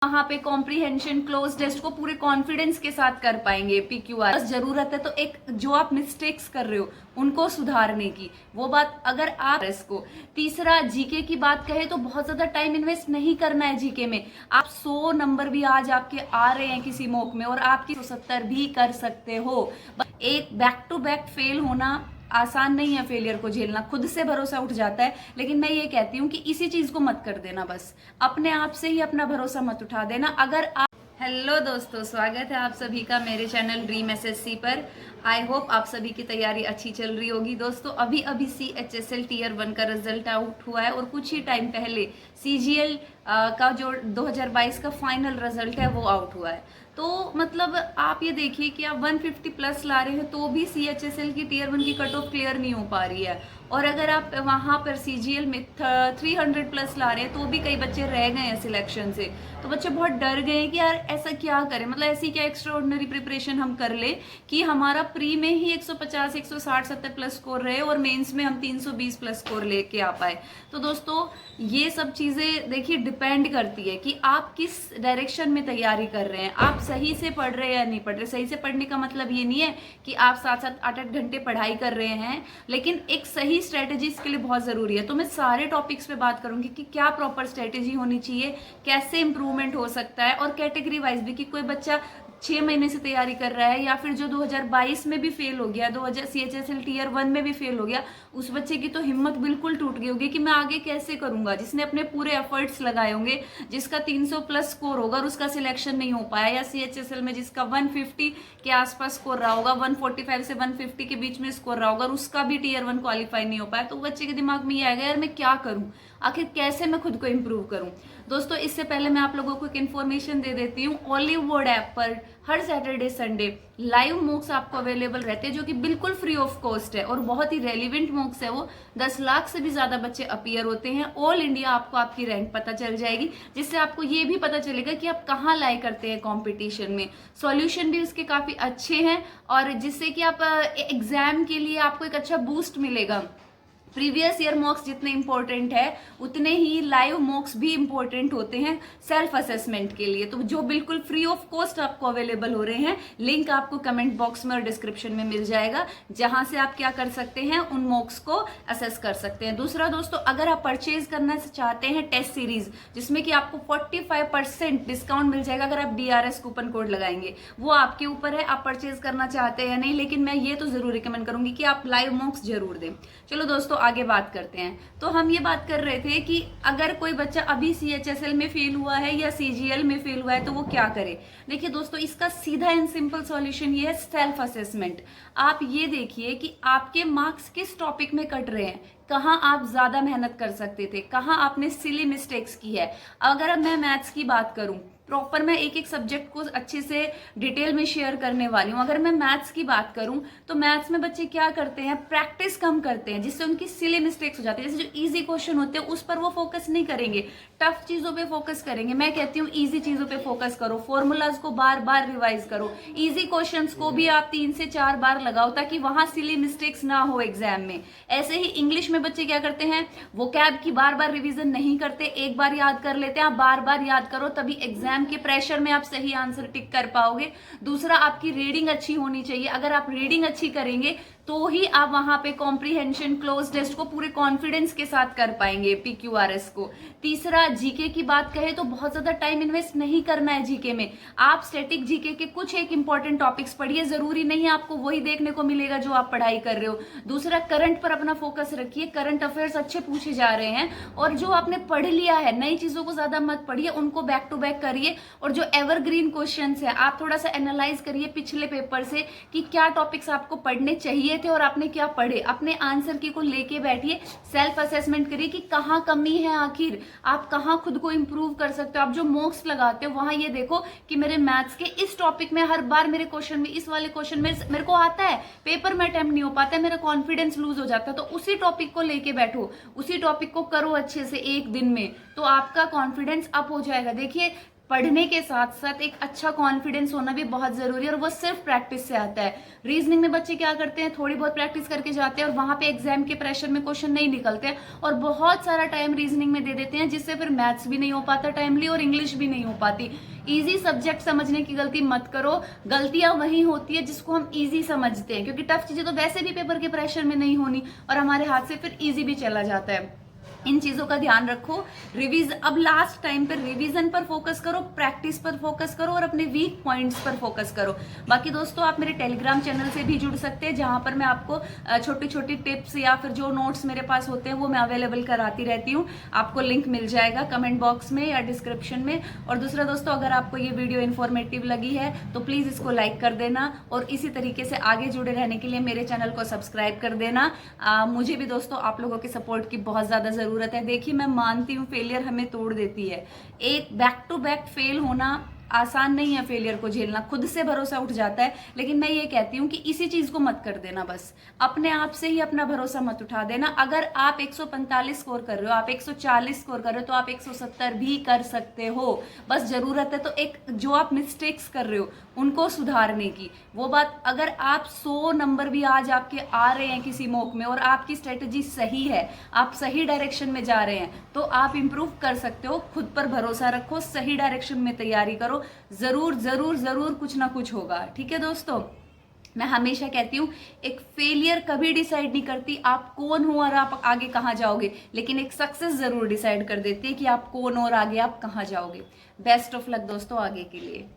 वहां पे comprehension cloze test को पूरे कॉन्फिडेंस के साथ कर पाएंगे। पीक्यूआर बस जरूरत है तो एक जो आप मिस्टेक्स कर रहे हो उनको सुधारने की, वो बात अगर आप इसको। तीसरा, जीके की बात कहे तो बहुत ज्यादा टाइम इन्वेस्ट नहीं करना है जीके में। आप 100 नंबर भी आज आपके आ रहे हैं किसी मॉक में और आपकी 170 भी कर सकते हो। एक बैक टू बैक फेल होना आसान नहीं है, फेलियर को झेलना, खुद से भरोसा उठ जाता है। लेकिन मैं ये कहती हूँ कि इसी चीज को मत कर देना, बस अपने आप से ही अपना भरोसा मत उठा देना। अगर आप हेलो दोस्तों, स्वागत है आप सभी का मेरे चैनल ड्रीम एसएससी पर। आई होप आप सभी की तैयारी अच्छी चल रही होगी। दोस्तों अभी अभी CHSL Tier 1 का रिजल्ट आउट हुआ है और कुछ ही टाइम पहले CGL का जो 2022 का फाइनल रिजल्ट है वो आउट हुआ है। तो मतलब आप ये देखिए कि आप 150 प्लस ला रहे हैं तो भी CHSL की Tier 1 की कट ऑफ क्लियर नहीं हो पा रही है। और अगर आप वहां पर CGL में 300 प्लस ला रहे हैं तो भी कई बच्चे रह गए हैं सिलेक्शन से। तो बच्चे बहुत डर गए हैं कि यार ऐसा क्या करें, मतलब ऐसी क्या एक्स्ट्रा ऑर्डिनरी प्रिपरेशन हम कर ले कि हमारा प्री में ही 150 160 70 प्लस स्कोर रहे और मेंस में हम 320 प्लस स्कोर लेके आ पाए। तो दोस्तों ये सब चीजें देखिए डिपेंड करती है कि आप किस डायरेक्शन में तैयारी कर रहे हैं, आप सही से पढ़ रहे हैं या नहीं पढ़ रहे। सही से पढ़ने का मतलब ये नहीं है कि आप 7-7 8-8 घंटे पढ़ाई कर रहे हैं, लेकिन एक सही स्ट्रेटेजी इसके लिए बहुत जरूरी है। तो मैं सारे टॉपिक्स पे बात करूंगी कि क्या प्रॉपर स्ट्रेटेजी होनी चाहिए, कैसे इंप्रूवमेंट हो सकता है, और कैटेगरी वाइज भी कि कोई बच्चा 6 महीने से तैयारी कर रहा है या फिर जो 2022 में भी फेल हो गया, 2000 CHSL Tier 1 में भी फेल हो गया, उस बच्चे की तो हिम्मत बिल्कुल टूट गई होगी कि मैं आगे कैसे करूंगा। जिसने अपने पूरे एफर्ट्स लगाए होंगे, जिसका 300 प्लस स्कोर होगा और उसका सिलेक्शन नहीं हो पाया, या CHSL में जिसका 150 के आसपास स्कोर रहा होगा, 145 से 150 के बीच में स्कोर रहा होगा और उसका भी Tier 1 क्वालिफाई नहीं हो पाया, तो बच्चे के दिमाग में ये आएगा यार मैं क्या करूं, आखिर कैसे मैं खुद को इंप्रूव करूं। दोस्तों इससे पहले मैं आप लोगों को एक इन्फॉर्मेशन दे देती हूँ। ऑलिव बोर्ड ऐप पर हर सैटरडे संडे लाइव मॉक्स आपको अवेलेबल रहते हैं जो कि बिल्कुल फ्री ऑफ कॉस्ट है और बहुत ही रेलिवेंट मॉक्स है। वो 10 लाख से भी ज्यादा बच्चे अपीयर होते हैं। ऑल इंडिया आपको आपकी रैंक पता चल जाएगी, जिससे आपको ये भी पता चलेगा कि आप कहाँ लाई करते हैं कंपटीशन में। सॉल्यूशन भी उसके काफी अच्छे हैं और जिससे कि आप एग्जाम के लिए आपको एक अच्छा बूस्ट मिलेगा। प्रीवियस ईयर मॉक्स जितने इंपॉर्टेंट है उतने ही लाइव मॉक्स भी इंपॉर्टेंट होते हैं सेल्फ असेसमेंट के लिए, तो जो बिल्कुल फ्री ऑफ कॉस्ट आपको अवेलेबल हो रहे हैं। लिंक आपको कमेंट बॉक्स में और डिस्क्रिप्शन में मिल जाएगा, जहां से आप क्या कर सकते हैं, उन मॉक्स को असेस कर सकते हैं। दूसरा दोस्तों, अगर आप परचेज करना चाहते हैं टेस्ट सीरीज जिसमें कि आपको 45% डिस्काउंट मिल जाएगा अगर आप DRS कूपन कोड लगाएंगे, वो आपके ऊपर है आप परचेज करना चाहते हैं या नहीं, लेकिन मैं ये तो जरूर रिकमेंड करूंगी कि आप लाइव मॉक्स जरूर दें। चलो दोस्तों आगे बात करते हैं। तो हम ये बात कर रहे थे कि अगर कोई बच्चा अभी CHSL में फेल हुआ है या CGL में फेल हुआ है तो वो क्या करे। देखिए दोस्तों, इसका सीधा एंड सिंपल सॉल्यूशन ये है सेल्फ असेसमेंट। आप ये देखिए कि आपके मार्क्स किस टॉपिक में कट रहे हैं, कहाँ आप ज्यादा मेहनत कर सकते थे, कहाँ आपने सिली मिस्टेक्स की है। अगर मैं मैथ्स की बात करूं, प्रॉपर मैं एक एक सब्जेक्ट को अच्छे से डिटेल में शेयर करने वाली हूँ। अगर मैं मैथ्स की बात करूं तो मैथ्स में बच्चे क्या करते हैं, प्रैक्टिस कम करते हैं, जिससे उनकी सिली मिस्टेक्स हो जाती है। जैसे जो इजी क्वेश्चन होते हैं उस पर वो फोकस नहीं करेंगे, टफ चीजों पे फोकस करेंगे। मैं कहती हूँ इजी चीजों पे फोकस करो, फॉर्मूलाज को बार बार रिवाइज करो, इजी क्वेश्चंस को भी आप 3 से 4 बार लगाओ ताकि वहां सिली मिस्टेक्स ना हो एग्जाम में। ऐसे ही इंग्लिश में बच्चे क्या करते हैं, वो कैब की बार बार रिविजन नहीं करते, एक बार याद कर लेते हैं। आप बार बार याद करो, तभी एग्जाम के प्रेशर में आप सही आंसर टिक कर पाओगे। दूसरा, आपकी रीडिंग अच्छी होनी चाहिए। अगर आप रीडिंग अच्छी करेंगे तो ही आप वहां पे कॉम्प्रीहेंशन क्लोज टेस्ट को पूरे कॉन्फिडेंस के साथ कर पाएंगे, PQRS को। तीसरा, जीके की बात कहे तो बहुत ज्यादा टाइम इन्वेस्ट नहीं करना है जीके में। आप स्टैटिक जीके के कुछ एक इंपॉर्टेंट टॉपिक्स पढ़िए, जरूरी नहीं है आपको वही देखने को मिलेगा जो आप पढ़ाई कर रहे हो। दूसरा, करंट पर अपना फोकस रखिए, करंट अफेयर्स अच्छे पूछे जा रहे हैं और जो आपने पढ़ लिया है नई चीजों को ज्यादा मत पढ़िए, उनको बैक टू बैक करिए। और जो एवरग्रीन क्वेश्चंस है आप थोड़ा सा एनालाइज करिए पिछले पेपर से कि क्या टॉपिक्स आपको पढ़ने चाहिए थे और आपने क्या पढ़े। अपने आंसर की को लेके बैठिए, सेल्फ असेसमेंट करिए कि कहाँ कमी है, आखिर आप कहाँ खुद को इंप्रूव कर सकते हो। आप जो मॉक्स लगाते हो वहां ये देखो कि मेरे मैथ्स के इस टॉपिक में हर बार मेरे क्वेश्चन में, इस वाले क्वेश्चन में मेरे को आता है, पेपर में अटेम्प्ट नहीं हो पाता है, मेरा कॉन्फिडेंस लूज हो जाता है। तो उसी टॉपिक को लेके बैठो, उसी टॉपिक को करो अच्छे से एक दिन में, तो आपका कॉन्फिडेंस अप हो जाएगा। देखिए पढ़ने के साथ साथ एक अच्छा कॉन्फिडेंस होना भी बहुत जरूरी है, और वो सिर्फ प्रैक्टिस से आता है। रीजनिंग में बच्चे क्या करते हैं, थोड़ी बहुत प्रैक्टिस करके जाते हैं और वहां पे एग्जाम के प्रेशर में क्वेश्चन नहीं निकलते हैं, और बहुत सारा टाइम रीजनिंग में दे देते हैं, जिससे फिर मैथ्स भी नहीं हो पाता टाइमली और इंग्लिश भी नहीं हो पाती। इजी सब्जेक्ट समझने की गलती मत करो। गलतियां वही होती है जिसको हम इजी समझते हैं, क्योंकि टफ चीजें तो वैसे भी पेपर के प्रेशर में नहीं होनी और हमारे हाथ से फिर इजी भी चला जाता है। इन चीजों का ध्यान रखो। अब लास्ट टाइम पर रिवीजन पर फोकस करो, प्रैक्टिस पर फोकस करो और अपने वीक पॉइंट्स पर फोकस करो। बाकी दोस्तों, आप मेरे टेलीग्राम चैनल से भी जुड़ सकते हैं, जहां पर मैं आपको छोटी छोटी टिप्स या फिर जो नोट्स मेरे पास होते हैं वो मैं अवेलेबल कराती रहती हूँ। आपको लिंक मिल जाएगा कमेंट बॉक्स में या डिस्क्रिप्शन में। और दूसरा दोस्तों, अगर आपको ये वीडियो इन्फॉर्मेटिव लगी है तो प्लीज इसको लाइक कर देना, और इसी तरीके से आगे जुड़े रहने के लिए मेरे चैनल को सब्सक्राइब कर देना। मुझे भी दोस्तों आप लोगों के सपोर्ट की बहुत ज्यादा जरूरत है। देखिए, मैं मानती हूँ फेलियर हमें तोड़ देती है। एक बैक टू बैक फेल होना आसान नहीं है, फेलियर को झेलना, खुद से भरोसा उठ जाता है। लेकिन मैं ये कहती हूँ कि इसी चीज को मत कर देना, बस अपने आप से ही अपना भरोसा मत उठा देना। अगर आप 145 स्कोर कर रहे हो, आप 140 स्कोर कर रहे हो, तो आप 170 भी कर सकते हो। बस जरूरत है तो एक जो आप मिस्टेक्स कर रहे हो उनको सुधारने की। वो बात, अगर आप 100 नंबर भी आज आपके आ रहे हैं किसी मॉक में और आपकी स्ट्रेटेजी सही है, आप सही डायरेक्शन में जा रहे हैं, तो आप इंप्रूव कर सकते हो। खुद पर भरोसा रखो, सही डायरेक्शन में तैयारी करो, जरूर जरूर जरूर कुछ ना कुछ होगा। ठीक है दोस्तों, मैं हमेशा कहती हूँ एक फेलियर कभी डिसाइड नहीं करती आप कौन हो और आप आगे कहाँ जाओगे, लेकिन एक सक्सेस जरूर डिसाइड कर देती है कि आप कौन और आगे आप कहाँ जाओगे। बेस्ट ऑफ लक दोस्तों आगे के लिए।